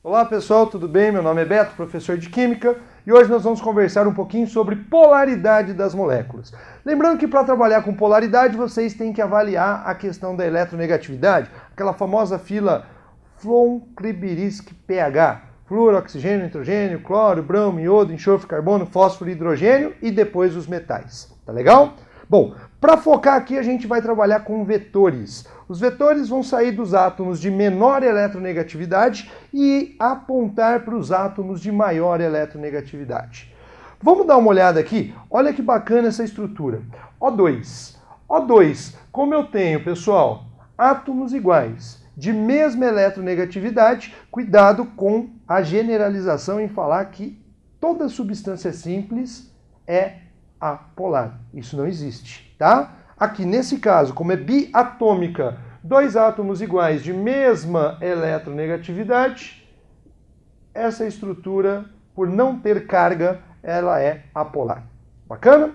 Olá pessoal, tudo bem? Meu nome é Beto, professor de Química, e hoje nós vamos conversar um pouquinho sobre polaridade das moléculas. Lembrando que para trabalhar com polaridade vocês têm que avaliar a questão da eletronegatividade, aquela famosa fila Flon-Klibirisk-pH, flúor, oxigênio, nitrogênio, cloro, bromo, iodo, enxofre, carbono, fósforo, hidrogênio e depois os metais. Tá legal? Bom, para focar aqui a gente vai trabalhar com vetores. Os vetores vão sair dos átomos de menor eletronegatividade e apontar para os átomos de maior eletronegatividade. Vamos dar uma olhada aqui? Olha que bacana essa estrutura. O2. O2, como eu tenho, pessoal, átomos iguais, de mesma eletronegatividade, cuidado com a generalização em falar que toda substância simples é apolar. Isso não existe, tá? Aqui, nesse caso, como é biatômica, dois átomos iguais de mesma eletronegatividade, essa estrutura, por não ter carga, ela é apolar. Bacana?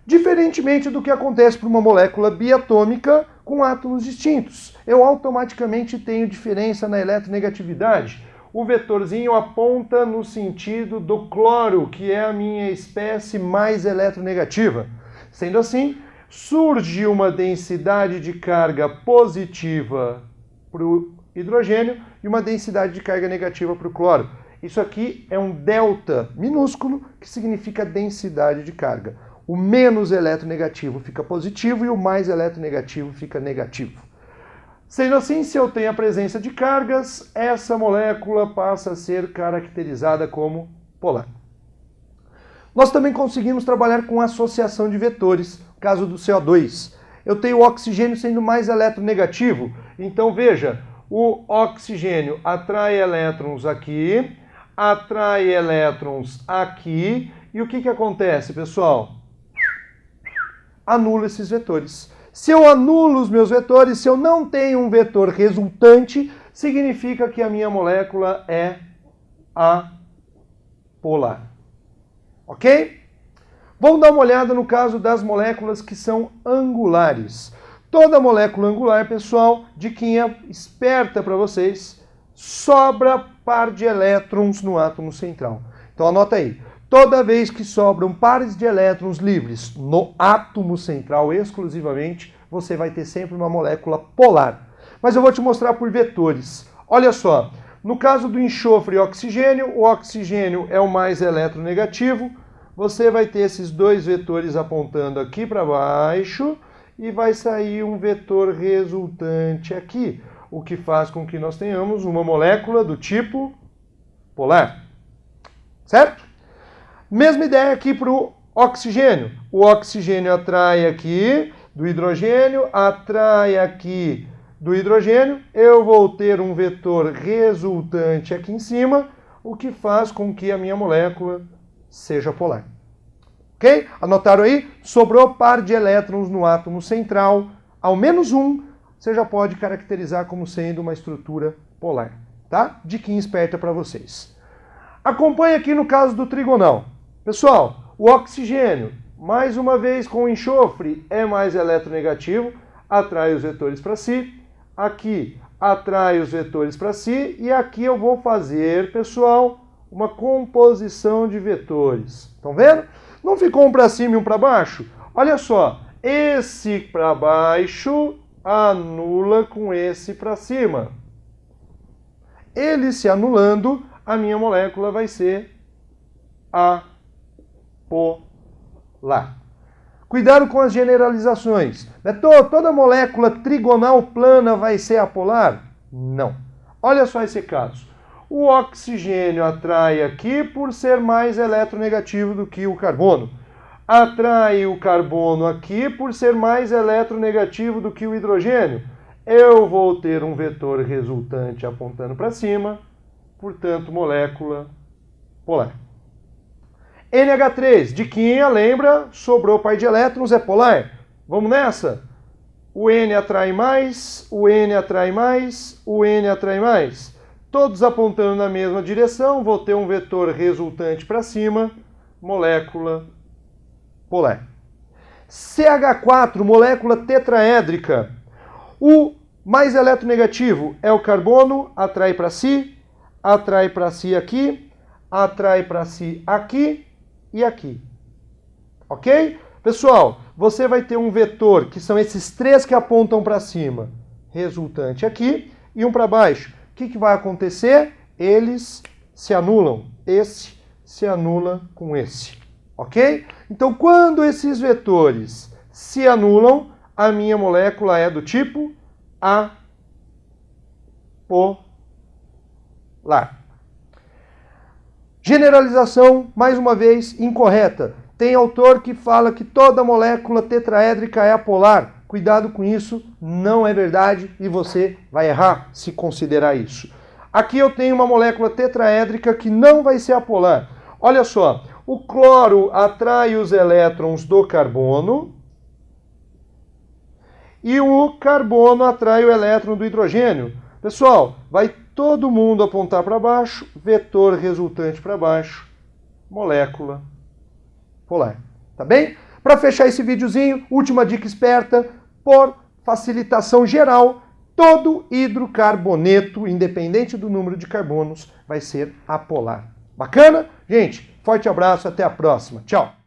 Diferentemente do que acontece para uma molécula biatômica com átomos distintos. Eu automaticamente tenho diferença na eletronegatividade. O vetorzinho aponta no sentido do cloro, que é a minha espécie mais eletronegativa. Sendo assim, surge uma densidade de carga positiva para o hidrogênio e uma densidade de carga negativa para o cloro. Isso aqui é um delta minúsculo, que significa densidade de carga. O menos eletronegativo fica positivo e o mais eletronegativo fica negativo. Sendo assim, se eu tenho a presença de cargas, essa molécula passa a ser caracterizada como polar. Nós também conseguimos trabalhar com associação de vetores, no caso do CO2. Eu tenho o oxigênio sendo mais eletronegativo, então veja, o oxigênio atrai elétrons aqui, atrai elétrons aqui, e o que acontece, pessoal? Anula esses vetores. Se eu anulo os meus vetores, se eu não tenho um vetor resultante, significa que a minha molécula é apolar. Ok? Vamos dar uma olhada no caso das moléculas que são angulares. Toda molécula angular, pessoal, diquinha esperta para vocês, sobra par de elétrons no átomo central. Então anota aí. Toda vez que sobram pares de elétrons livres no átomo central exclusivamente, você vai ter sempre uma molécula polar. Mas eu vou te mostrar por vetores. Olha só, no caso do enxofre e oxigênio, o oxigênio é o mais eletronegativo. Você vai ter esses dois vetores apontando aqui para baixo e vai sair um vetor resultante aqui, o que faz com que nós tenhamos uma molécula do tipo polar. Certo? Mesma ideia aqui para o oxigênio. O oxigênio atrai aqui do hidrogênio, atrai aqui do hidrogênio. Eu vou ter um vetor resultante aqui em cima, o que faz com que a minha molécula seja polar. Ok? Anotaram aí? Sobrou par de elétrons no átomo central, ao menos um, você já pode caracterizar como sendo uma estrutura polar. Tá? Diquinha esperta para vocês. Acompanhe aqui no caso do trigonal. Pessoal, o oxigênio, mais uma vez com o enxofre, é mais eletronegativo, atrai os vetores para si. Aqui atrai os vetores para si e aqui eu vou fazer, pessoal, uma composição de vetores. Estão vendo? Não ficou um para cima e um para baixo? Olha só, esse para baixo anula com esse para cima. Ele se anulando, a minha molécula vai ser apolar. Cuidado com as generalizações. Toda molécula trigonal plana vai ser apolar? Não. Olha só esse caso. O oxigênio atrai aqui por ser mais eletronegativo do que o carbono. Atrai o carbono aqui por ser mais eletronegativo do que o hidrogênio. Eu vou ter um vetor resultante apontando para cima, portanto, molécula polar. NH3, diquinha, lembra? Sobrou par de elétrons, é polar. Vamos nessa? O N atrai mais, o N atrai mais, o N atrai mais. Todos apontando na mesma direção, vou ter um vetor resultante para cima, molécula polar. CH4, molécula tetraédrica. O mais eletronegativo é o carbono, atrai para si. atrai para si aqui, atrai para si aqui e aqui. Ok? Pessoal, você vai ter um vetor, que são esses três que apontam para cima, resultante aqui, e um para baixo. O que vai acontecer? Eles se anulam. Esse se anula com esse. Ok? Então, quando esses vetores se anulam, a minha molécula é do tipo apolar. Generalização, mais uma vez, incorreta. Tem autor que fala que toda molécula tetraédrica é apolar. Cuidado com isso, não é verdade e você vai errar se considerar isso. Aqui eu tenho uma molécula tetraédrica que não vai ser apolar. Olha só, o cloro atrai os elétrons do carbono e o carbono atrai o elétron do hidrogênio. Pessoal, vai todo mundo apontar para baixo, vetor resultante para baixo, molécula polar. Tá bem? Para fechar esse videozinho, última dica esperta, por facilitação geral, todo hidrocarboneto, independente do número de carbonos, vai ser apolar. Bacana? Gente, forte abraço, até a próxima. Tchau!